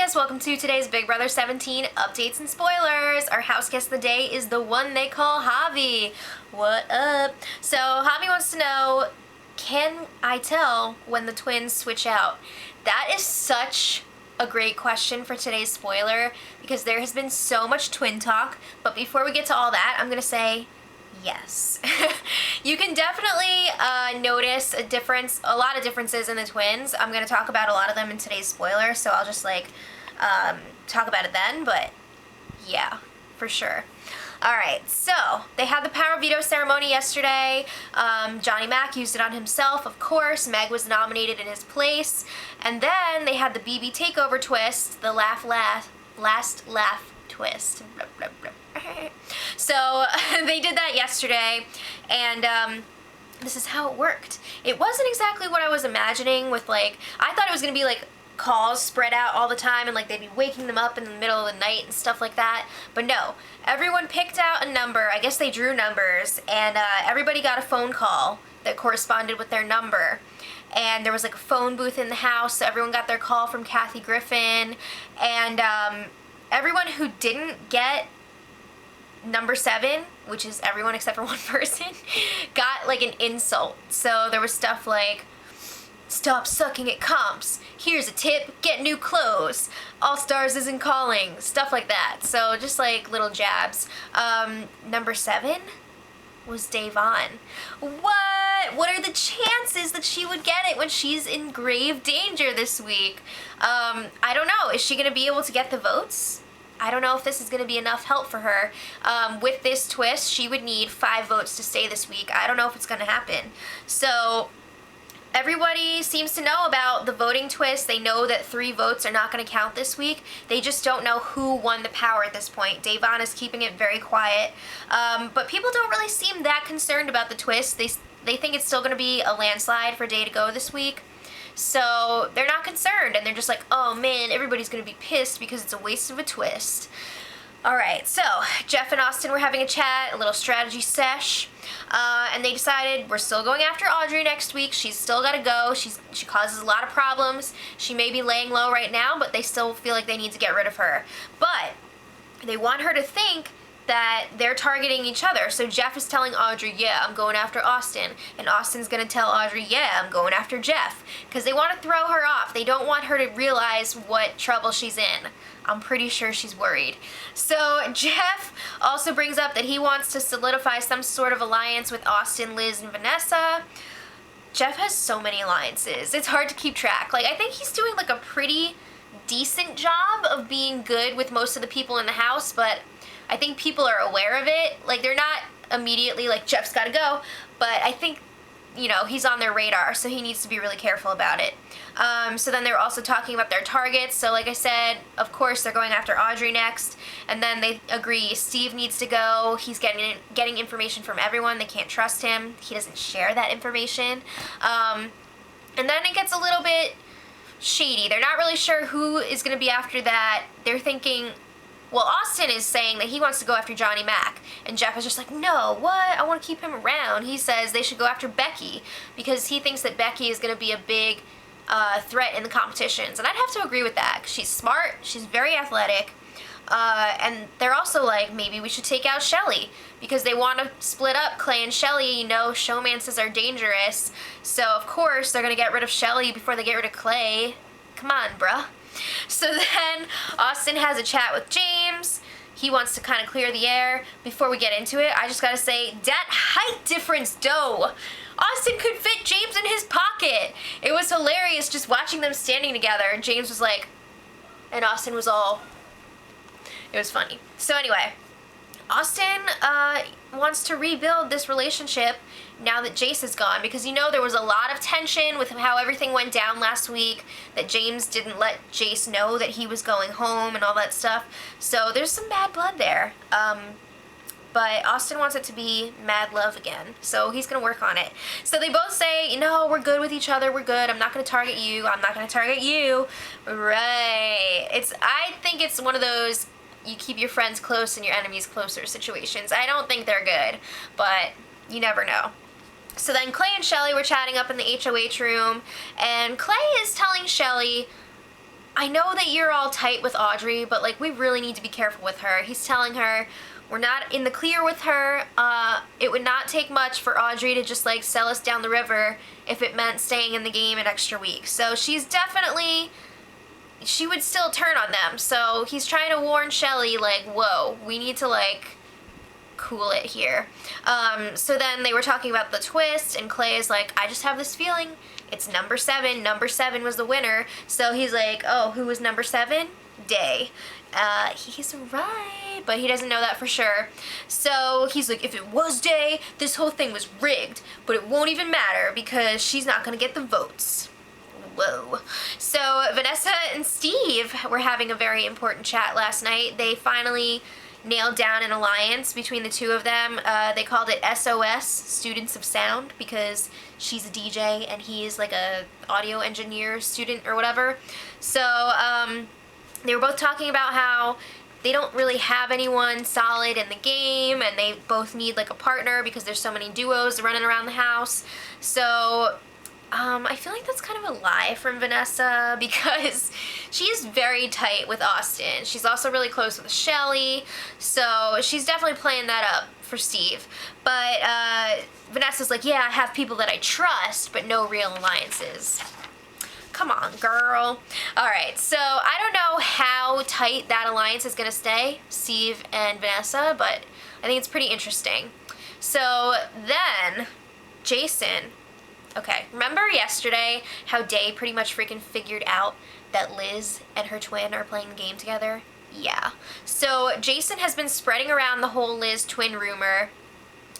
guys, welcome to today's Big Brother 17 updates and spoilers. Our house guest of the day is the one they call Javi. What up? So Javi wants to know, can I tell when the twins switch out? That is such a great question for today's spoiler because there has been so much twin talk, but before we get to all that, I'm gonna say yes. You can definitely notice a lot of differences in the twins. I'm going to talk about a lot of them in today's spoiler, so I'll just talk about it then, but yeah, for sure. Alright, so they had the power veto ceremony yesterday. Johnny Mac used it on himself, of course. Meg was nominated in his place. And then they had the BB takeover twist, the last laugh twist. Blah, blah, blah. So they did that yesterday, and this is how it worked. It wasn't exactly what I was imagining with, I thought it was going to be calls spread out all the time and they'd be waking them up in the middle of the night and stuff like that. But no, everyone picked out a number. I guess they drew numbers, and everybody got a phone call that corresponded with their number. And there was a phone booth in the house, so everyone got their call from Kathy Griffin, and everyone who didn't get number 7, which is everyone except for one person, got an insult. So there was stuff like, stop sucking at comps, here's a tip, get new clothes, All Stars isn't calling, stuff like that. So just little jabs. Number 7 was Davon. What are the chances that she would get it when she's in grave danger this week? I don't know. Is she going to be able to get the votes? I don't know if this is going to be enough help for her. With this twist, she would need 5 votes to stay this week. I don't know if it's going to happen. So everybody seems to know about the voting twist. They know that 3 votes are not going to count this week. They just don't know who won the power at this point. Davon is keeping it very quiet. But people don't really seem that concerned about the twist. They think it's still going to be a landslide for Day to Go this week. So they're not concerned, and they're just like, oh man, everybody's going to be pissed because it's a waste of a twist. Alright, so Jeff and Austin were having a chat, a little strategy sesh, and they decided we're still going after Audrey next week. She's still got to go. She causes a lot of problems. She may be laying low right now, but they still feel like they need to get rid of her. But they want her to think that they're targeting each other. So Jeff is telling Audrey, yeah, I'm going after Austin. And Austin's going to tell Audrey, yeah, I'm going after Jeff. Because they want to throw her off. They don't want her to realize what trouble she's in. I'm pretty sure she's worried. So Jeff also brings up that he wants to solidify some sort of alliance with Austin, Liz, and Vanessa. Jeff has so many alliances. It's hard to keep track. I think he's doing a pretty decent job of being good with most of the people in the house, but I think people are aware of it. They're not immediately Jeff's gotta go, but I think, he's on their radar, so he needs to be really careful about it. So then they're also talking about their targets. So like I said, of course, they're going after Audrey next, and then they agree Steve needs to go. He's getting information from everyone. They can't trust him. He doesn't share that information. And then it gets a little bit shady. They're not really sure who is going to be after that. They're thinking, well, Austin is saying that he wants to go after Johnny Mac, and Jeff is just like, no, what? I want to keep him around. He says they should go after Becky because he thinks that Becky is going to be a big threat in the competitions, and I'd have to agree with that. She's smart, she's very athletic, and they're also like, maybe we should take out Shelly because they want to split up Clay and Shelly. Showmances are dangerous, so of course they're going to get rid of Shelly before they get rid of Clay. Come on, bruh. So then Austin has a chat with James. He wants to kind of clear the air. Before we get into it, I just gotta say, that height difference, dough. Austin could fit James in his pocket. It was hilarious just watching them standing together. And James was like, and Austin was all, it was funny. So anyway, Austin wants to rebuild this relationship now that Jace is gone, because there was a lot of tension with how everything went down last week, that James didn't let Jace know that he was going home and all that stuff. So there's some bad blood there. But Austin wants it to be mad love again, so he's going to work on it. So they both say, we're good with each other, we're good, I'm not going to target you, I'm not going to target you. Right. I think it's one of those, you keep your friends close and your enemies closer situations. I don't think they're good, but you never know. So then Clay and Shelly were chatting up in the HOH room, and Clay is telling Shelly, I know that you're all tight with Audrey, but like we really need to be careful with her. He's telling her we're not in the clear with her. It would not take much for Audrey to just like sell us down the river if it meant staying in the game an extra week. So she would still turn on them. So he's trying to warn Shelley like, whoa, we need to like cool it here. So then they were talking about the twist, and Clay is like, I just have this feeling it's number 7. Number 7 was the winner. So he's like, oh, who was number 7? Day. He's right, but he doesn't know that for sure. So he's like, if it was Day, this whole thing was rigged, but it won't even matter because she's not gonna get the votes. Whoa. So Vanessa and Steve were having a very important chat last night. They finally nailed down an alliance between the two of them. They called it SOS, Students of Sound, because she's a DJ and he is like a audio engineer student or whatever. So they were both talking about how they don't really have anyone solid in the game, and they both need like a partner because there's so many duos running around the house. So I feel like that's kind of a lie from Vanessa because she is very tight with Austin. She's also really close with Shelley, so she's definitely playing that up for Steve. But Vanessa's like, yeah, I have people that I trust, but no real alliances. Come on, girl. Alright, so I don't know how tight that alliance is going to stay, Steve and Vanessa, but I think it's pretty interesting. So then, Jason. Okay, remember yesterday how Day pretty much freaking figured out that Liz and her twin are playing the game together? Yeah. So Jason has been spreading around the whole Liz twin rumor.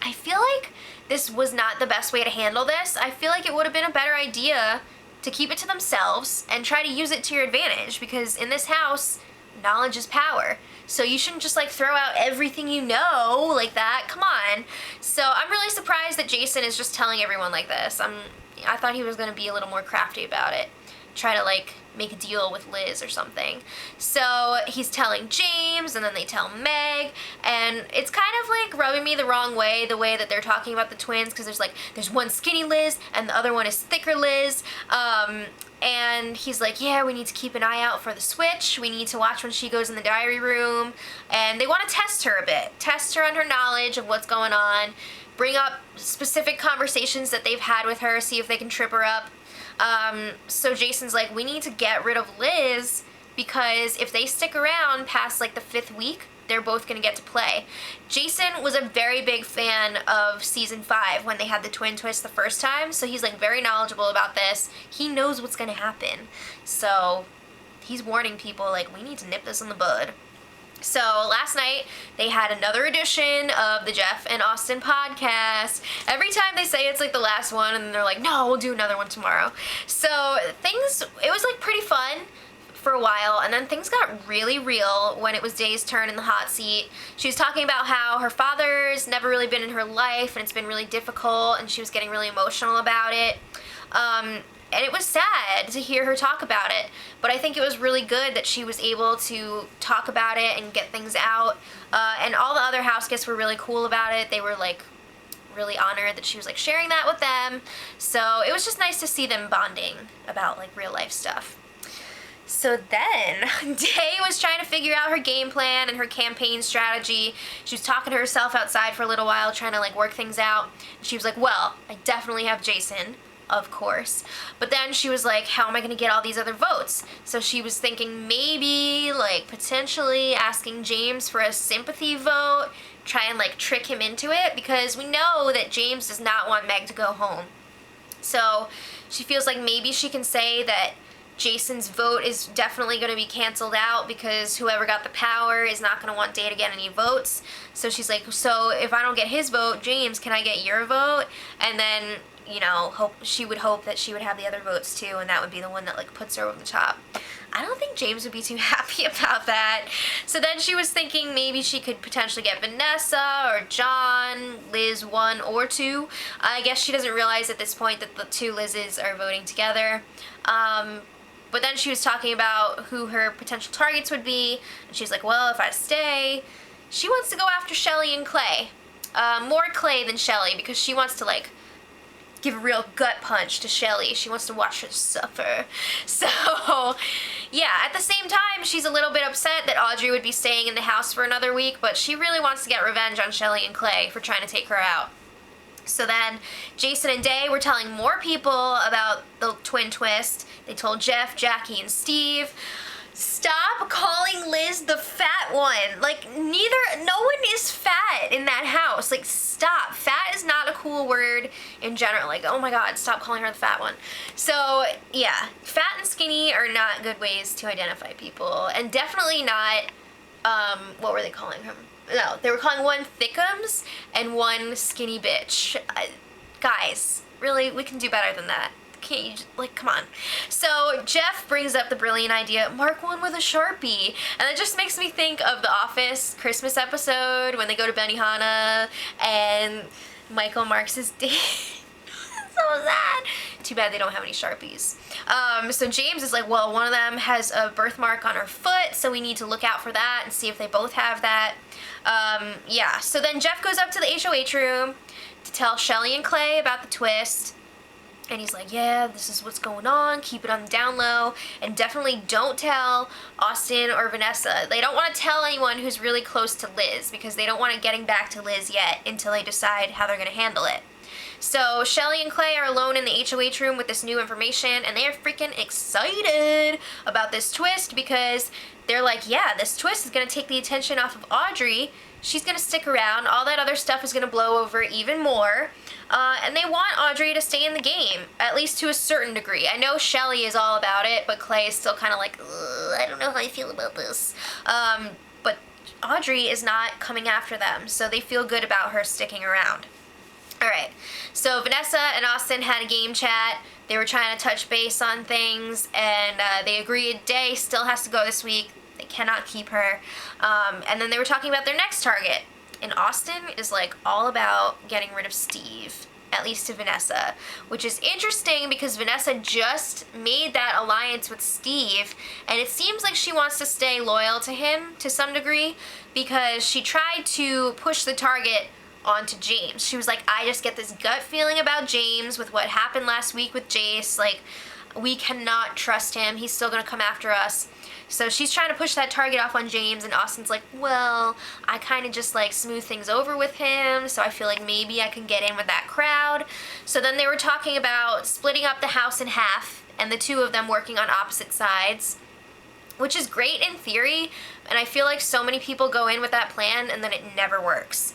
I feel like this was not the best way to handle this. I feel like it would have been a better idea to keep it to themselves and try to use it to your advantage, because in this house, knowledge is power. So you shouldn't just like throw out everything you know like that. Come on. So I'm really surprised that Jason is just telling everyone like this. I thought he was going to be a little more crafty about it. Try to like make a deal with Liz or something. So he's telling James, and then they tell Meg, and it's kind of like rubbing me the wrong way, the way that they're talking about the twins, because there's one skinny Liz and the other one is thicker Liz. And he's like, yeah, we need to keep an eye out for the switch. We need to watch when she goes in the diary room. And they want to test her a bit. Test her on her knowledge of what's going on. Bring up specific conversations that they've had with her. See if they can trip her up. So Jason's like, we need to get rid of Liz, because if they stick around past like the 5th week, they're both going to get to play. Jason was a very big fan of season 5 when they had the twin twist the first time, so he's like very knowledgeable about this. He knows what's going to happen. So he's warning people like, we need to nip this in the bud. So last night they had another edition of the Jeff and Austin podcast. Every time they say it's like the last one, and then they're like, no, we'll do another one tomorrow. So it was like pretty fun for a while, and then things got really real when it was Day's turn in the hot seat. She was talking about how her father's never really been in her life, and it's been really difficult, and she was getting really emotional about it. And it was sad to hear her talk about it, but I think it was really good that she was able to talk about it and get things out. And all the other house guests were really cool about it. They were like really honored that she was like sharing that with them. So it was just nice to see them bonding about like real life stuff. So then, Day was trying to figure out her game plan and her campaign strategy. She was talking to herself outside for a little while, trying to like work things out. She was like, well, I definitely have Jason, of course. But then she was like, how am I going to get all these other votes? So she was thinking maybe like potentially asking James for a sympathy vote, try and like trick him into it, because we know that James does not want Meg to go home. So she feels like maybe she can say that Jason's vote is definitely going to be canceled out because whoever got the power is not going to want Day to get any votes. So she's like, so if I don't get his vote, James, can I get your vote? And then, you know, she would hope that she would have the other votes too, and that would be the one that like puts her over the top. I don't think James would be too happy about that. So then she was thinking maybe she could potentially get Vanessa or John, Liz 1 or 2. I guess she doesn't realize at this point that the 2 Liz's are voting together. But then she was talking about who her potential targets would be, and she's like, well, if I stay, she wants to go after Shelley and Clay. More Clay than Shelley, because she wants to like give a real gut punch to Shelly. She wants to watch her suffer. So, yeah, at the same time, she's a little bit upset that Audrey would be staying in the house for another week, but she really wants to get revenge on Shelly and Clay for trying to take her out. So then, Jason and Day were telling more people about the twin twist. They told Jeff, Jackie, and Steve. Stop calling Liz the fat one. Like, no one is fat in that house. Like, stop. Fat is not a cool word in general. Like, oh my god, stop calling her the fat one. So, yeah, fat and skinny are not good ways to identify people. And definitely not, what were they calling him? No, they were calling one thickums and one skinny bitch. Guys, really, we can do better than that. Can't you just, like, come on. So Jeff brings up the brilliant idea, mark one with a Sharpie. And it just makes me think of the Office Christmas episode when they go to Benihana and Michael marks his date. So sad. Too bad they don't have any Sharpies. So James is like, well, one of them has a birthmark on her foot, so we need to look out for that and see if they both have that. Yeah, so then Jeff goes up to the HOH room to tell Shelly and Clay about the twist. And he's like, yeah, this is what's going on, keep it on the down low, and definitely don't tell Austin or Vanessa. They don't want to tell anyone who's really close to Liz, because they don't want it getting back to Liz yet until they decide how they're going to handle it. So Shelly and Clay are alone in the HOH room with this new information, and they are freaking excited about this twist, because they're like, yeah, this twist is going to take the attention off of Audrey. She's going to stick around. All that other stuff is going to blow over even more. And they want Audrey to stay in the game, at least to a certain degree. I know Shelly is all about it, but Clay is still kind of like, I don't know how I feel about this. But Audrey is not coming after them, so they feel good about her sticking around. Alright, so Vanessa and Austin had a game chat. They were trying to touch base on things, and they agreed Day still has to go this week. They cannot keep her. And then they were talking about their next target. And Austin is like all about getting rid of Steve, at least to Vanessa, which is interesting because Vanessa just made that alliance with Steve, and it seems like she wants to stay loyal to him to some degree, because she tried to push the target onto James. She was like, I just get this gut feeling about James with what happened last week with Jace. Like, we cannot trust him. He's still gonna come after us. So she's trying to push that target off on James, and Austin's like, well, I kind of just like smooth things over with him, so I feel like maybe I can get in with that crowd. So then they were talking about splitting up the house in half, and the two of them working on opposite sides, which is great in theory, and I feel like so many people go in with that plan and then it never works.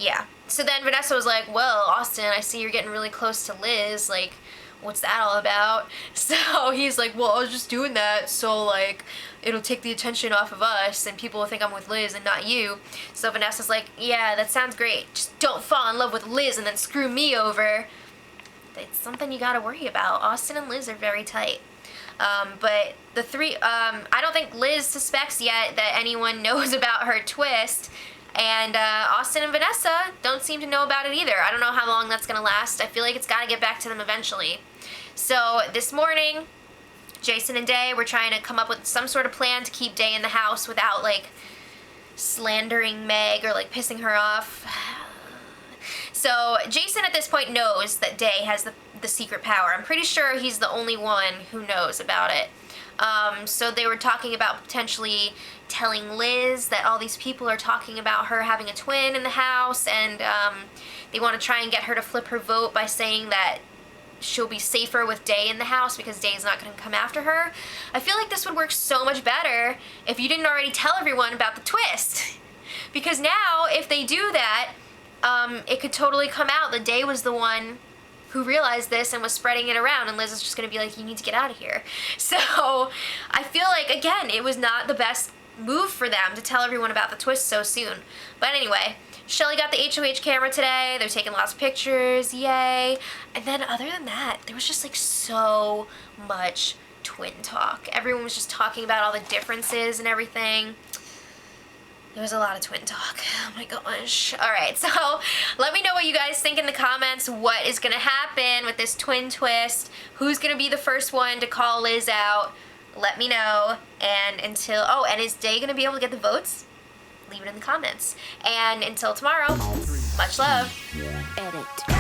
Yeah. So then Vanessa was like, well, Austin, I see you're getting really close to Liz, like, what's that all about? So he's like, well, I was just doing that so, like, it'll take the attention off of us and people will think I'm with Liz and not you. So Vanessa's like, yeah, that sounds great. Just don't fall in love with Liz and then screw me over. It's something you gotta worry about. Austin and Liz are very tight. But the three, I don't think Liz suspects yet that anyone knows about her twist. And Austin and Vanessa don't seem to know about it either. I don't know how long that's gonna last. I feel like it's gotta get back to them eventually. So this morning, Jason and Day were trying to come up with some sort of plan to keep Day in the house without, like, slandering Meg or, like, pissing her off. So Jason at this point knows that Day has the secret power. I'm pretty sure he's the only one who knows about it. So they were talking about potentially telling Liz that all these people are talking about her having a twin in the house, and they want to try and get her to flip her vote by saying that she'll be safer with Day in the house because Day's not going to come after her. I feel like this would work so much better if you didn't already tell everyone about the twist. Because now, if they do that, it could totally come out that Day was the one who realized this and was spreading it around, and Liz is just going to be like, you need to get out of here. So I feel like, again, it was not the best move for them to tell everyone about the twist so soon. But anyway, Shelly got the HOH camera today. They're taking lots of pictures, yay. And then other than that, there was just like so much twin talk. Everyone was just talking about all the differences and everything. There was a lot of twin talk. Oh my gosh. Alright, so let me know what you guys think in the comments. What is going to happen with this twin twist? Who's going to be the first one to call Liz out? Let me know. And until... Oh, and is Day going to be able to get the votes? Leave it in the comments. And until tomorrow, much love. Edit.